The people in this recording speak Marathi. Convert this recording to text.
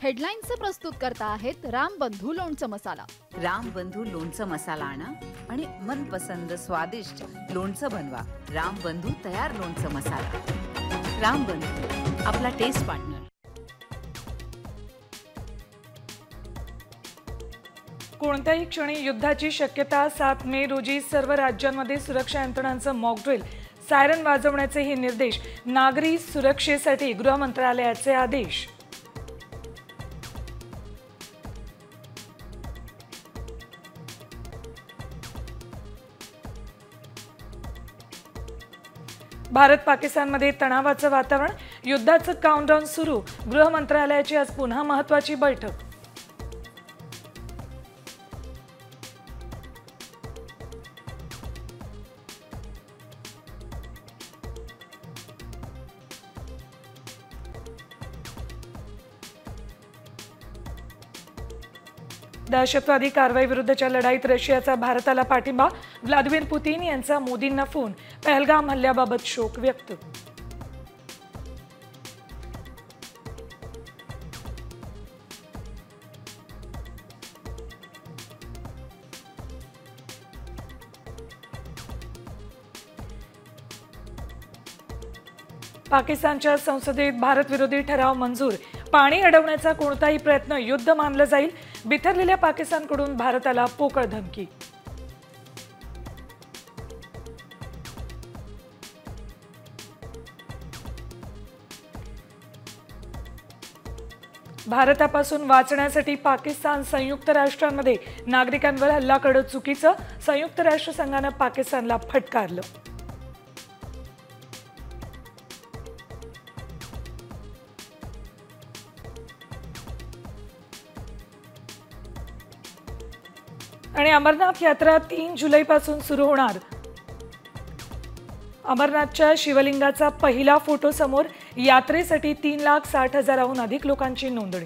हेडलाईन्सचे प्रस्तुत करता आहेत रामबंधू लोणचं मसाला। रामबंधू लोणचं मसाला आणा आणि मनपसंद स्वादिष्ट लोणचं बनवा। रामबंधू तयार लोणचं मसाला। रामबंधू, आपला टेस्ट पार्टनर। कोणत्याही क्षणी युद्धाची शक्यता। 7 मे रोजी सर्व राज्यांमध्ये सुरक्षा यंत्रणांचं मॉक ड्रिल, सायरन वाजवण्याचे हे निर्देश। नागरी सुरक्षेसाठी गृह मंत्रालयाचे आदेश। भारत पाकिस्तानमध्ये तणावाचं वातावरण, युद्धाचं काउंटडाऊन सुरू। गृह मंत्रालयाची आज पुन्हा महत्त्वाची बैठक। दहशतवादी कारवाईविरुद्धच्या लढाईत रशियाचा भारताला पाठिंबा। व्लादिमीर पुतीन यांचा मोदींना फोन। पहलगाम हल्ल्याबाबत शोक व्यक्त। पाकिस्तानच्या संसदेत भारतविरोधी ठराव मंजूर। पाणी अडवण्याचा कोणताही प्रयत्न युद्ध मानलं जाईल। बिथरलेल्या पाकिस्तानकडून भारताला पोकळ धमकी। भारतापासून वाचण्यासाठी पाकिस्तान संयुक्त राष्ट्रांमध्ये नागरिकांवर हल्ला करणं चुकीचं। संयुक्त राष्ट्र संघानं पाकिस्तानला फटकारलं। आणि अमरनाथ यात्रा 3 जुलैपासून सुरू होणार। अमरनाथच्या शिवलिंगाचा पहिला फोटो समोर। यात्रेसाठी 3,60,000हून अधिक लोकांची नोंदणी।